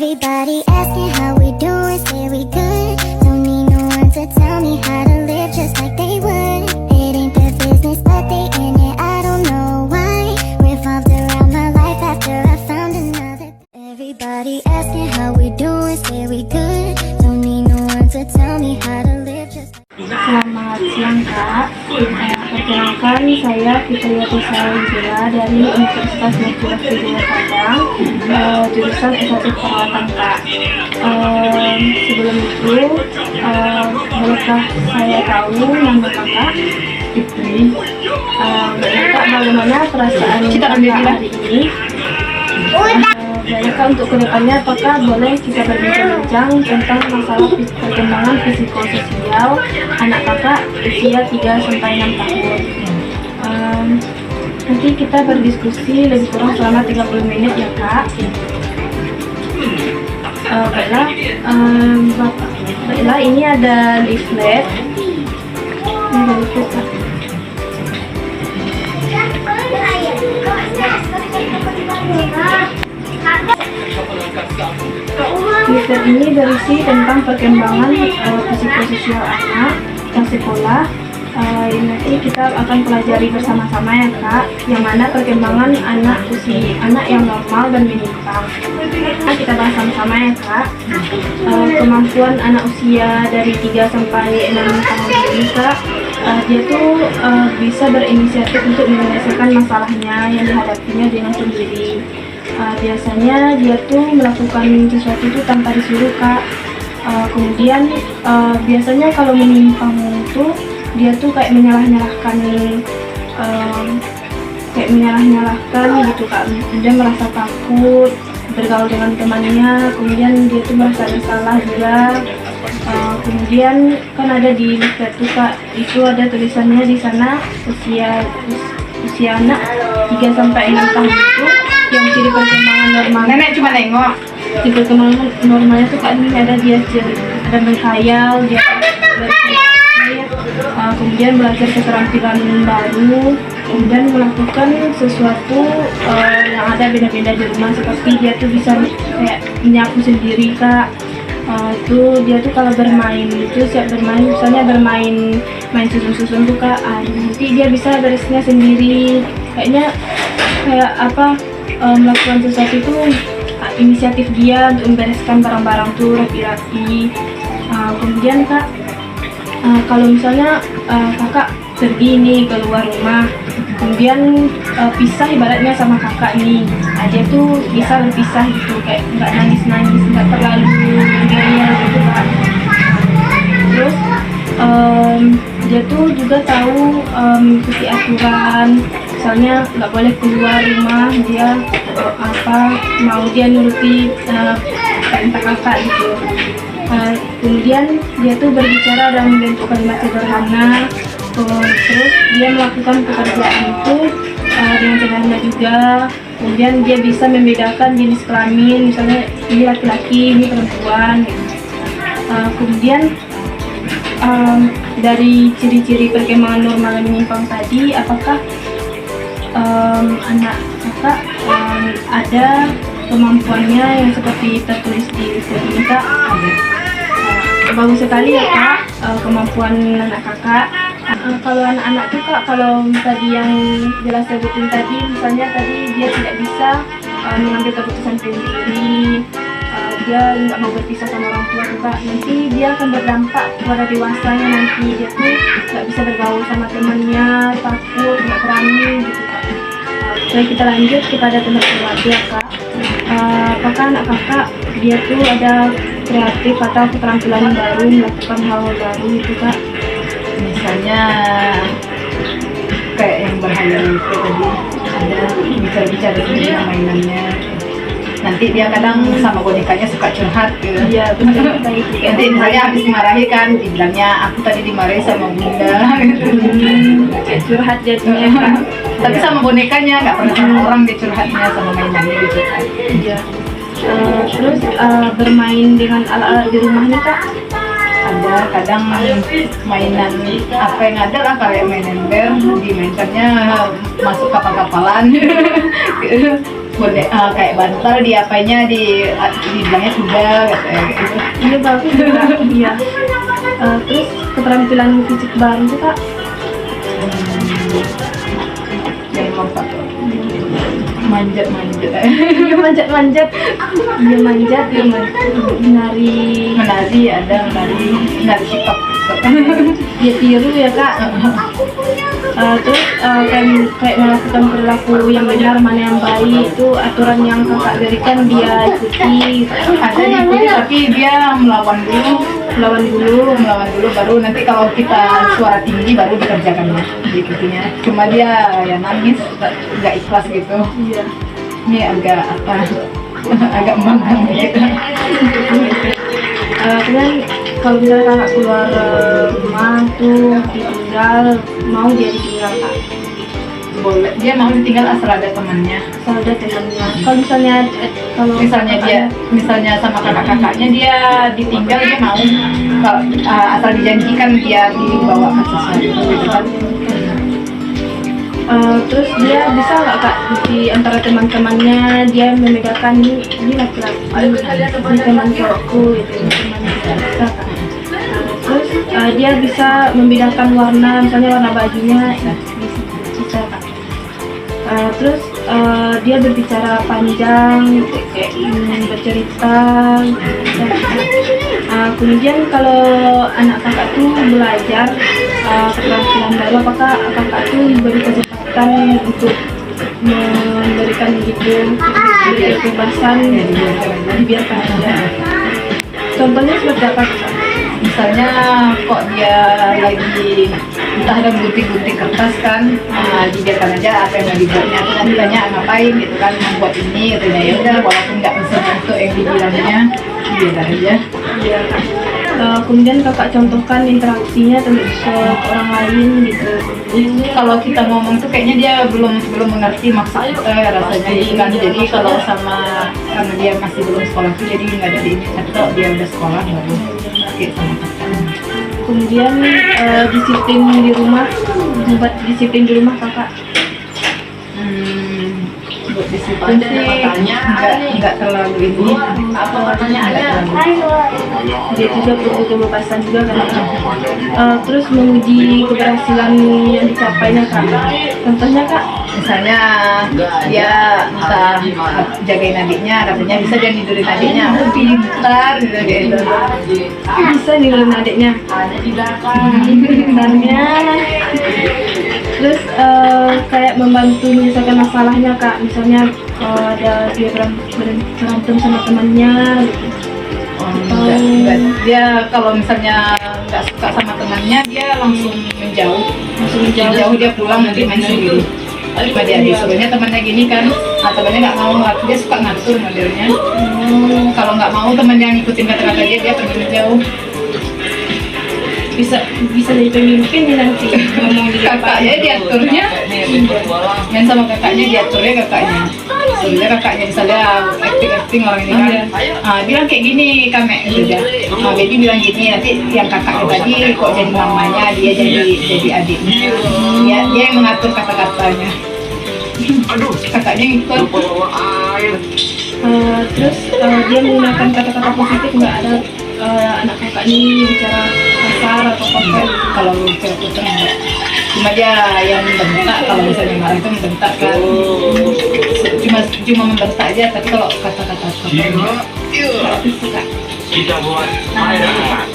Everybody asking how we doing, say we good. Don't need no one to tell me how to live just like they would. It ain't their business, but they in it, I don't know why. Revolved around my life after I found another. Everybody asking how we doing, say we good. Don't need no one to tell me how to live just like. Selamat siang Kak, perkenalkan saya Fitriati Salibila dari Universitas Mercubuana Studio Padang, jurusan S1 Perawatan Kak. Sebelum itu, bolehkah saya tahu nama Kakak? Fitri. Kak, bagaimana perasaan Kakak hari ini? Kak, untuk kedepannya apakah boleh kita berbincang tentang masalah perkembangan psikososial anak kakak usia 3-6 tahun. Nanti kita berdiskusi lebih kurang selama 30 menit ya Kak. Baiklah, ini ada leaflet. Ini ada leaflet Kak. Leaflet ini berisi tentang perkembangan psikososial anak yang sekolah. Nanti kita akan pelajari bersama-sama ya Kak, yang mana perkembangan anak yang normal dan menyimpang. Nah, kita bahas sama-sama ya Kak. Kemampuan anak usia dari 3-6 tahun ini Kak, dia tuh bisa berinisiatif untuk menyelesaikan masalahnya yang dihadapinya dengan sendiri. Biasanya dia tuh melakukan sesuatu itu tanpa disuruh Kak. Kemudian biasanya kalau menyimpang itu dia tuh kayak menyalah-nyalahkan gitu Kak. Dia merasa takut bergaul dengan temannya, kemudian dia tuh merasa bersalah juga. Kemudian kan ada di leaflet tuh Kak, itu ada tulisannya di sana usia anak 3-6 tahun itu yang ciri perkembangan normal. Nenek cuma nengok. Ciri perkembangan normalnya tuh Kak, ini ada dia ada berkhayal, dia berpikir, kemudian belajar keterampilan baru, kemudian melakukan sesuatu yang ada beda-beda di rumah, seperti dia tuh bisa kayak menyapu sendiri Kak. Itu dia tuh kalau bermain itu siap bermain, misalnya main susun-susun tuh Kak, nanti dia bisa beresnya sendiri, kayak melakukan sesuatu itu inisiatif dia untuk membereskan barang-barang tuh rapi-rapi. Kemudian Kak, kalau misalnya kakak pergi nih keluar rumah, kemudian pisah ibaratnya sama kakak nih, dia tuh bisa berpisah gitu, kayak nggak nangis-nangis, nggak terlalu ngeyel gitu Kak. Terus dia tuh juga tahu mengikuti aturan, misalnya nggak boleh keluar rumah, dia mau dia nuruti perintah kakak gitu. Kemudian dia tuh berbicara dan membentuk kalimat sederhana. Terus dia melakukan pekerjaan itu dengan sederhana juga. Kemudian dia bisa membedakan jenis kelamin, misalnya ini laki-laki, ini perempuan gitu. Kemudian dari ciri-ciri perkembangan normal dan menyimpang tadi, apakah anak kakak ada kemampuannya yang seperti tertulis di sini Kak? Bagus sekali ya Kak, kemampuan anak kakak. Kalau anak-anak tuh Kak, kalau tadi yang jelas sebutin tadi, misalnya tadi dia tidak bisa mengambil keputusan sendiri, dia nggak mau berpisah sama orang tua tuh Kak, nanti dia akan berdampak kepada dewasanya, nanti dia tuh nggak bisa bergaul sama temannya, takut, nggak berani gitu Kak. Baik, kita lanjut kepada teman keluarga Kak. Apakah anak kakak dia tuh ada kreatif atau keterampilan baru, melakukan hal baru itu Kak? Misalnya kayak yang berhayal itu tadi, ada bicara-bicara sendiri mainannya. Nanti dia kadang sama bonekanya suka curhat gitu. Iya benar kayak gitu. Nanti misalnya habis dimarahi kan, dibilangnya aku tadi dimarahi sama bunda gitu. Kayak curhat jadinya Kak. Tapi sama bonekanya, nggak pernah sama orang dia curhatnya, sama mainannya gitu kan. Iya. Terus bermain dengan alat-alat di rumah nih Kak? Ada kadang mainan apa yang ada lah, kayak mainan ember dimainkannya masuk kapal-kapalan. boleh kayak bantal di apanya dibilangnya sudah gitu. Ini bagus juga. Iya. Terus keterampilan fisik baru tuh kak? Yang lompat manjat Dia manjat-manjat. Dia manjat, dia menari TikTok. dia tiru ya kak. Terus kayak melakukan perilaku yang benar mana yang baik itu aturan yang kakak berikan dia ikuti. Ada diikuti tapi dia melawan dulu baru nanti kalau kita suara tinggi baru dikerjakannya diikutinya. Cuma dia ya nangis nggak ikhlas gitu. Iya. Ini agak agak membangkang gitu. Kemudian kalau misalnya kakak keluar rumah tuh ditinggal, mau dia ditinggal kak? Boleh, dia mau ditinggal asal ada temannya. Asal ada temannya. Kalau misalnya sama kakak-kakaknya dia ditinggal, dia mau. Kalau asal dijanjikan dia dibawa ke sesuatu gitu kan. Terus dia bisa nggak kak di antara teman-temannya dia membedakan ini laki-laki, ini teman cowokku, itu ini teman kita, bisa kak. Terus dia bisa membedakan warna, misalnya warna bajunya, bisa kak. Terus dia berbicara panjang, kayak bercerita. Kemudian kalau anak kakak tuh belajar keterampilan baru, apakah kakak tuh diberi kesempatan untuk memberikan gitu kebebasan, dibiarkan aja. Contohnya seperti apa kak? Misalnya kok dia lagi entah ada gunting-gunting kertas kan, dibiarkan aja apa yang mau dibuatnya. Terus nanti tanya ngapain gitu kan, membuat ini katanya, ya udah walaupun nggak bisa bentuk yang dibilangnya biarkan aja. Iya kak. Kemudian kakak contohkan interaksinya ke orang lain gitu. Kalau kita ngomong tuh kayaknya dia belum mengerti maksud rasanya gitu kan. Jadi kalau karena dia masih belum sekolah tuh jadi nggak ada ini. Tapi kalau dia udah sekolah baru pakai sama kakak. Kemudian disiplin di rumah, buat disiplin di rumah kakak. Buat disiplin sih nggak terlalu ini. Apa pertanyaannya? Dia juga perlu kebebasan juga kan. Terus menguji keberhasilan yang dicapainya kak. Contohnya kak? Misalnya dia entah jagain adiknya, katanya bisa dia tidurin adiknya, pintar gitu. Bisa niruin adiknya. Pintarnya. Terus kayak membantu menyelesaikan masalahnya kak. Misalnya ada dia berantem sama temannya gitu. Enggak. Dia kalau misalnya nggak suka sama temannya, dia langsung menjauh. Dia pulang nanti main sendiri. Cuma dia disuruhnya temannya gini kan, temannya nggak mau, dia suka ngatur modelnya. Kalau nggak mau temannya ngikutin kata-kata dia pergi menjauh. Bisa jadi pemimpin nih nanti. Kakaknya diaturnya, main sama kakaknya diaturnya kakaknya. Sebenarnya kakaknya misalnya acting orang ini kan, bilang kayak gini kame gitu ya. Jadi bilang gini, nanti yang kakaknya tadi kok jadi mamanya, dia jadi adiknya. Dia yang mengatur kata-katanya. Kakaknya ngikut. Terus dia menggunakan kata-kata positif, nggak ada anak kakak ini bicara kasar atau kotor. Kalau bicara kotor enggak. Cuma dia yang membentak, kalau misalnya marah itu membentak kan. Cuma membentak aja, tapi kalau kata-kata kotor enggak. Kita buat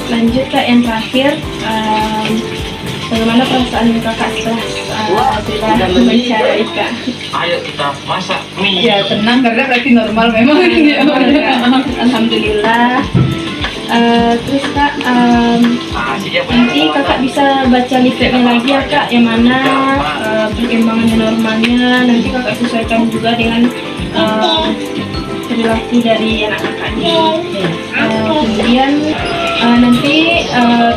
Lanjut kak yang terakhir, bagaimana perasaan kakak setelah membaca Ika? Ayo kita masak mie. Ya tenang karena berarti normal memang. Alhamdulillah. Terus kak, nanti kakak bisa baca leafletnya lagi ya kak, yang mana perkembangannya normalnya nanti kakak sesuaikan juga dengan perilaku dari anak kakaknya. Kemudian nanti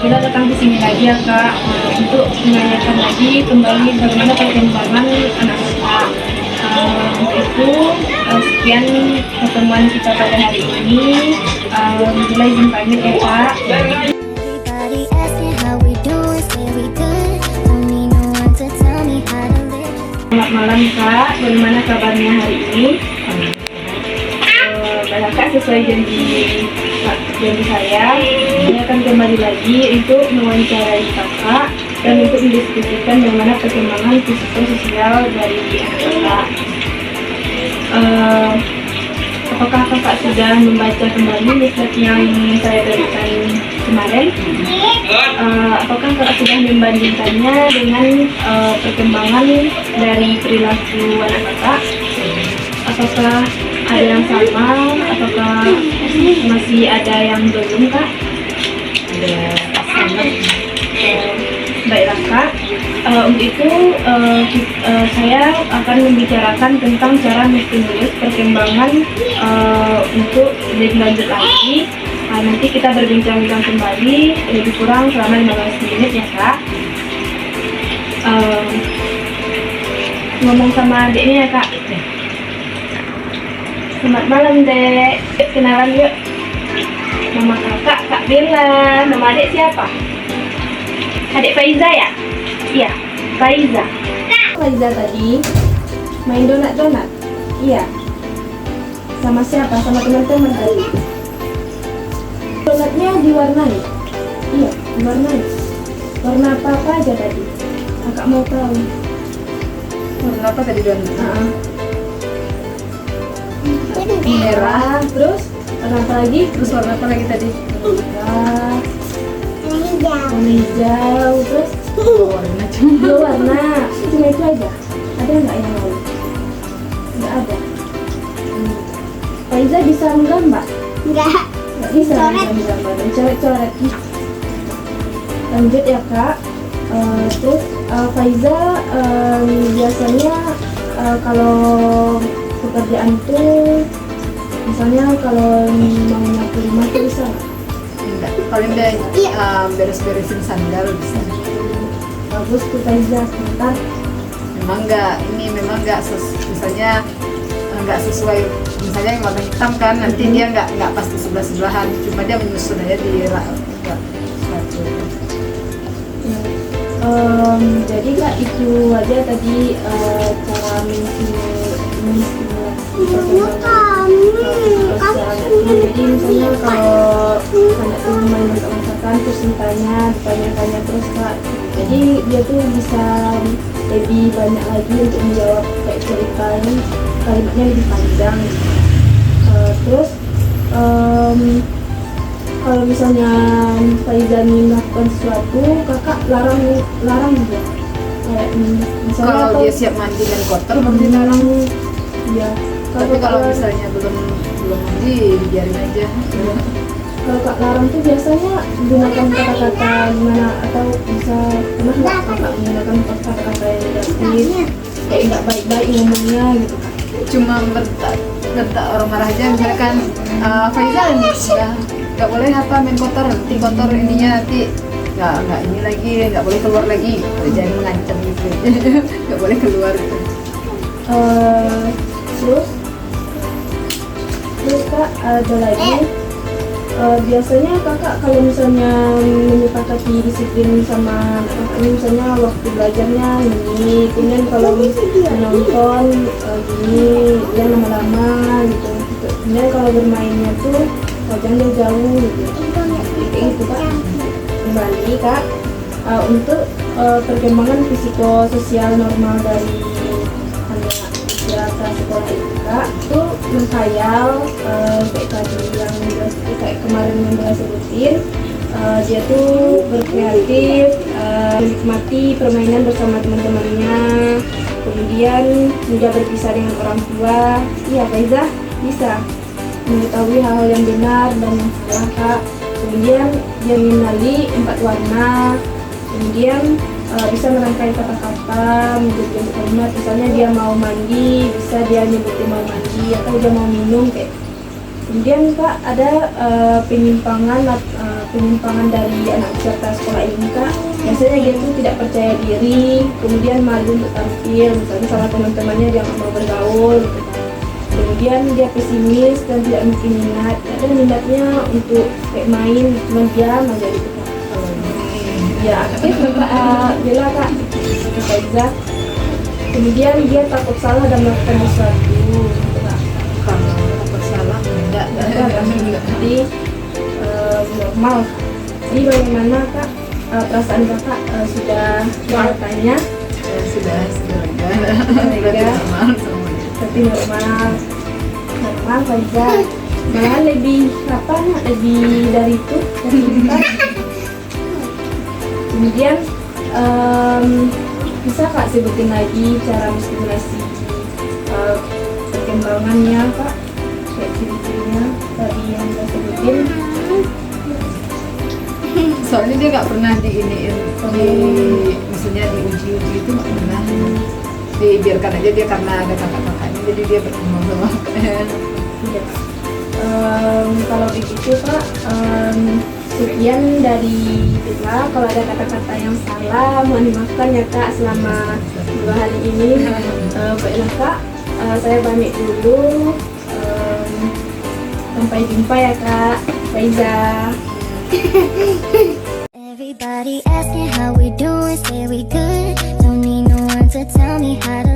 kita datang ke sini lagi ya kak, untuk menanyakan lagi kembali bagaimana perkembangan anak kakak. Untuk itu sekian pertemuan kita pada hari ini. Mulai izin pamit ya kak. Everybody asking how we doing, say we good. Don't need no one to tell me how to live. Selamat malam kak, bagaimana kabarnya hari ini? sesuai janji saya akan kembali lagi untuk mewawancarai kakak dan untuk mendiskusikan bagaimana perkembangan psikososial dari anak kakak. Apakah kakak sudah membaca kembali slide yang saya berikan kemarin? Apakah kakak sudah membandingkannya dengan perkembangan dari perilaku anak kakak? Apakah ada yang sama? Apakah masih ada yang belum, Kak? Baiklah, Kak. Untuk itu saya akan membicarakan tentang cara menstimulus perkembangan untuk lebih lanjut lagi. Nanti kita berbincang-bincang kembali lebih kurang selama 15 menit ya, Kak. Ngomong sama adiknya ya, Kak. Selamat malam, Dek. Kenalan yuk. Nama kakak, Kak Bella. Nama adik siapa? Adik Faiza ya? Iya, Faiza. Faiza tadi main donat-donat? Iya. Sama siapa? Sama teman-teman tadi? Donatnya diwarnai? Iya, diwarnai. Warna apa aja tadi? Kakak mau tahu. Warna apa tadi donat? Merah, terus warna apa lagi? Terus warna apa lagi tadi? Merah, warna hijau, terus Warna cuma. dua warna. Cuma itu aja. Ada nggak yang lain? Nggak ada. Faiza bisa menggambar? Enggak. Nggak bisa menggambar dan coret-coret. Lanjut ya, Kak. Terus Faiza biasanya kalau pekerjaan itu misalnya kalau mau nyapu rumah itu bisa nggak? Enggak, paling dia beres-beresin sandal bisa. Bagus tuh Faiza, sebentar. Memang enggak misalnya enggak sesuai, misalnya yang warna hitam kan nanti dia enggak pasti sebelah-sebelahan, cuma dia menyusun aja di suatu. Jadi Kak, itu aja tadi cara menstimulasi jadi misalnya kalau anak tuh main masak-masakan terus ditanya terus Kak, jadi dia tuh bisa lebih banyak lagi untuk menjawab kayak ceritanya, kalimatnya lebih panjang. Terus kalau misalnya Faiza melakukan sesuatu, kakak larang dia. Kayak misalnya Kalau dia siap mandi dan kotor baru dilarang. Iya. Tapi kalau misalnya belum mandi, biarin aja. Kalau kak larang tuh biasanya gunakan kata-kata gimana, atau bisa pernah nggak kakak menggunakan kata-kata yang negatif, kayak nggak baik-baik ngomongnya gitu Kak? Cuma bertak orang marah aja, misalkan Faiza ya nggak boleh main kotor, nanti kotor ininya nanti nggak ini lagi, nggak boleh keluar lagi, jangan mengancam gitu. Nggak boleh keluar gitu. Terus Kak, ada lagi biasanya kakak kalau misalnya menyepakati disiplin sama anak kakak ini, misalnya waktu belajarnya ini, kemudian kalau menonton gini dia lama-lama gitu, kemudian kalau bermainnya tuh jangan jauh gitu, kayak gitu Kak. Kembali Kak, untuk perkembangan psikososial normal dari anak usia prasekolah itu Kak, itu menghayal kayak tadi yang kayak kemarin yang saya sebutin, dia tuh berkreatif, menikmati permainan bersama teman-temannya, kemudian mudah berpisah dengan orang tua. Iya Faiza bisa mengetahui hal-hal yang benar dan yang salah Kak. Kemudian dia mengenali 4 warna, kemudian bisa merangkai kata-kata menjadi bentuk kalimat. Misalnya dia mau mandi, bisa dia nyebutin mau mandi, atau dia mau minum kayak. Kemudian Kak, ada penyimpangan dari anak peserta sekolah ini Kak. Biasanya dia tuh tidak percaya diri, kemudian malu untuk tampil, misalnya sama teman-temannya dia nggak mau bergaul gitu kan. Kemudian dia pesimis dan tidak mungkin minat, kadang minatnya untuk kayak main, cuma diam aja gitu Kak. Ya aktif Kak Bella Kak, Faiza. Kemudian dia takut salah dan melakukan sesuatu gitu Kak. Kalau takut salah enggak tapi agak mengikuti normal. Jadi bagaimana kak perasaan kakak sudah tanya? Ya, sudah lega. Lega. Normal semuanya. Tapi normal saja. Malah lebih lebih dari itu. Kemudian bisa kak sebutin lagi cara menstimulasi perkembangannya kak, kayak ciri-cirinya tadi yang saya sebutin. Soalnya dia nggak pernah maksudnya diuji itu nggak pernah. Dibiarkan aja dia karena ada kakak-kakaknya, jadi dia berkembang sama kakaknya. Iya. Kalau begitu kak, sekian dari kita. Kalau ada kata-kata yang salah mohon dimaafkan ya kak selama 2 hari ini. Baiklah kak, saya pamit dulu. Sampai jumpa ya kak Faiza. Everybody asking how we doing, say we good. Don't need no one to tell me how to